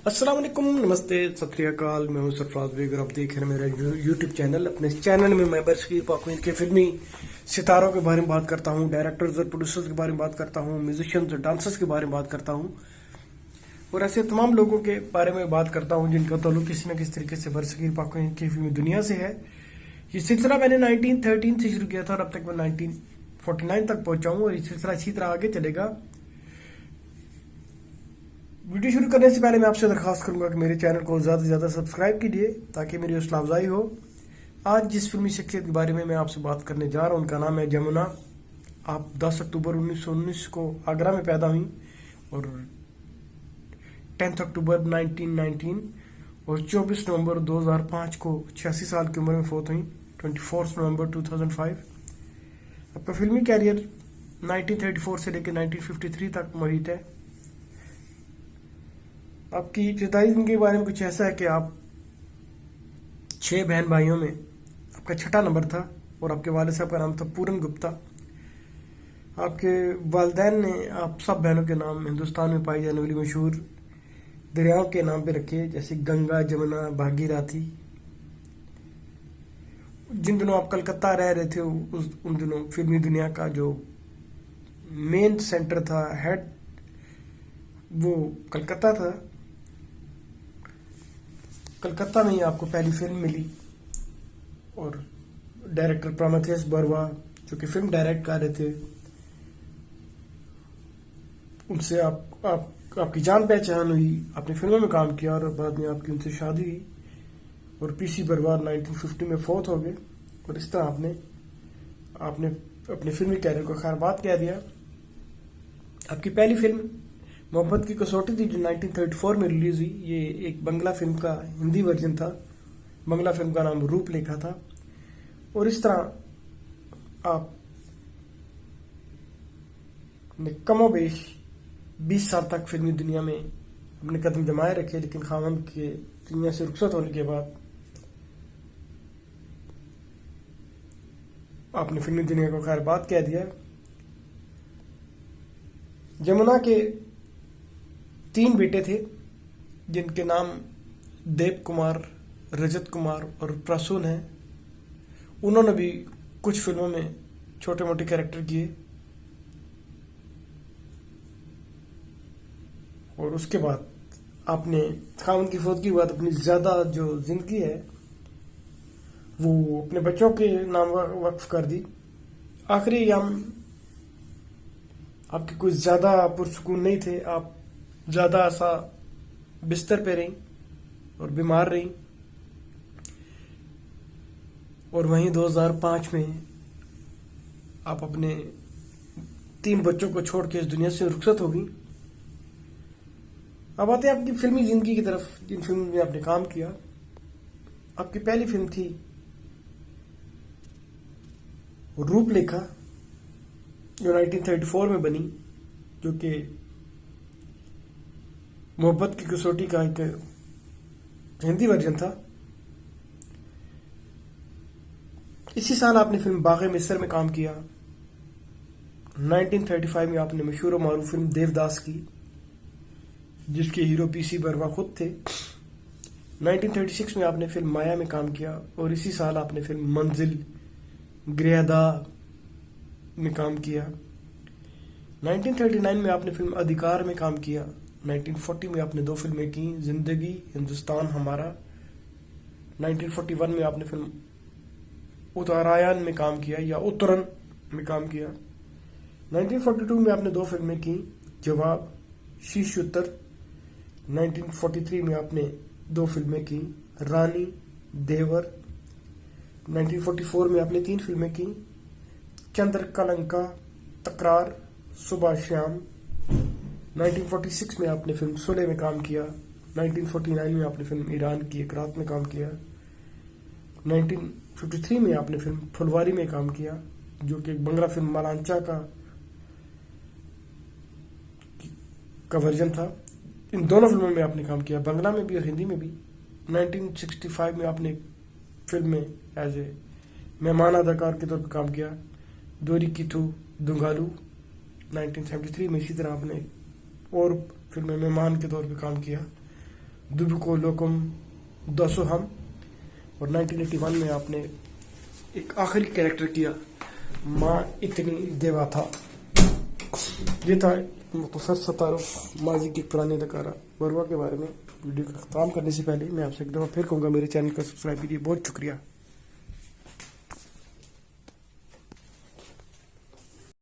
अस्सलाम वालेकुम, नमस्ते, सत श्री अकाल। मैं हूं सरफराज बेग और आप देख रहे हैं मेरा यूट्यूब चैनल। अपने इस चैनल में मैं बरसगीर पाकवीन के फिल्मी सितारों के बारे में बात करता हूं, डायरेक्टर्स और प्रोड्यूसर्स के बारे में बात करता हूं, म्यूजिशियंस और डांसर्स के बारे में बात करता हूं और ऐसे तमाम लोगों के बारे में बात करता हूं जिनका ताल्लुक किसी न किसी तरीके से बरसगीर पाकवीन की फिल्मी दुनिया से है। ये सिलसिला मैंने 1913 से शुरू किया था और अब तक मैं 1949 तक पहुंचा हूं और ये सिलसिला इसी तरह आगे चलेगा। वीडियो शुरू करने से पहले मैं आपसे दरखास्त करूंगा कि मेरे चैनल को ज़्यादा से ज़्यादा सब्सक्राइब कीजिए ताकि मेरी हौसला अफजाई हो। आज जिस फिल्मी शख्सियत के बारे में मैं आपसे बात करने जा रहा हूं उनका नाम है जमुना। आप 10 अक्टूबर 1919 को आगरा में पैदा हुई और 10 अक्टूबर 1919 और 24 नवंबर 2005 को 86 साल की उम्र में फौत हुई। 24 नवंबर 2005। आपका फिल्मी कैरियर 1934 से लेकर 1953 तक मुहित है। आपकी इब्तदाई जिंदगी के बारे में कुछ ऐसा है कि आप 6 बहन भाइयों में आपका छठा नंबर था और आपके वालिद साहब का नाम था पूरन गुप्ता। आपके वालिदैन ने आप सब बहनों के नाम हिंदुस्तान में पाई जाने वाली मशहूर दरियाओं के नाम पे रखे, जैसे गंगा, जमुना, भागीरथी। जिन दिनों आप कलकत्ता रह रहे थे उन दिनों फिल्मी दुनिया का जो मेन सेंटर था, हेड, वो कलकत्ता था। कलकत्ता में ही आपको पहली फिल्म मिली और डायरेक्टर प्रॉमेथियस बर्वा जो कि फिल्म डायरेक्ट कर रहे थे, उनसे आपकी जान पहचान हुई, आपने फिल्मों में काम किया और बाद में आपकी उनसे शादी हुई और पीसी बर्वा 1950 में फौत हो गए और इस तरह आपने अपने फिल्मी कैरियर को खैरबाद कह दिया। आपकी पहली फिल्म मोहब्बत की कसौटी थी जो 1934 में रिलीज हुई। ये एक बंगला फिल्म का हिंदी वर्जन था। बंगला फिल्म का नाम रूपलेखा था और इस तरह आप ने कमोबेश 20 साल तक फिल्मी दुनिया में अपने कदम जमाए रखे, लेकिन खामन के दुनिया से रुखसत होने के बाद आपने फिल्मी दुनिया को खैरबाद कह दिया। जमुना के 3 बेटे थे जिनके नाम देव कुमार, रजत कुमार और प्रसून हैं। उन्होंने भी कुछ फिल्मों में छोटे मोटे कैरेक्टर किए और उसके बाद आपने खामन की फौत की बाद अपनी ज्यादा जो जिंदगी है वो अपने बच्चों के नाम वक्फ कर दी। आखिरी अय्याम आपके कुछ ज्यादा पुरसुकून नहीं थे। आप ज्यादा ऐसा बिस्तर पे रही और बीमार रही और वहीं 2005 में आप अपने 3 बच्चों को छोड़ के इस दुनिया से रुखसत हो गई। अब आते हैं आपकी फिल्मी जिंदगी की तरफ, जिन फिल्म में आपने काम किया। आपकी पहली फिल्म थी रूपलेखा जो 1934 में बनी, जो कि मोहब्बत की कसौटी का एक हिंदी वर्जन था। इसी साल आपने फिल्म बाग़े मिस्र में काम किया। 1935 में आपने मशहूर और मारूफ फिल्म देवदास की जिसके हीरो पीसी बर्वा खुद थे। 1936 में आपने फिल्म माया में काम किया और इसी साल आपने फिल्म मंजिल ग्रेदा में काम किया। 1939 में आपने फिल्म अधिकार में काम किया। 1940 में आपने 2 फिल्में की, जिंदगी, हिंदुस्तान हमारा। 1941 में आपने फिल्म उत्तरायण में काम किया या उत्तरन में काम किया। 1942 में आपने 2 फिल्में की, जवाब, शीश उत्तर। 1943 में आपने 2 फिल्में की, रानी, देवर। 1944 में आपने 3 फिल्में की, चंद्रकलंका, तकरार, सुबह शाम। 1946 में आपने फिल्म सुले में काम किया। 1949 में आपने फिल्म ईरान की एक रात में काम किया। 1953 में आपने फिल्म फुलवारी में काम किया जो कि एक बंगला फिल्म मालांचा का वर्जन था। इन दोनों फिल्मों में आपने काम किया, बंगला में भी और हिंदी में भी। 1965 में आपने फिल्म में एज ए मेहमान अदाकार के तौर पर काम किया, दोरी किथू दुंगालू। 1973 में इसी तरह आपने और फिल्म में मेहमान के तौर पे काम किया दुबको लोकम दसो हम। और 1981 में आपने एक आखिरी कैरेक्टर किया माँ इतनी देवा था। ये था मुख्तसर सा तारुफ माजी की पुरानी अदाकारा बरुआ के बारे में। वीडियो का खत्म करने से पहले मैं आपसे एक दफ़ा फिर कहूँगा मेरे चैनल को सब्सक्राइब कीजिए। बहुत शुक्रिया।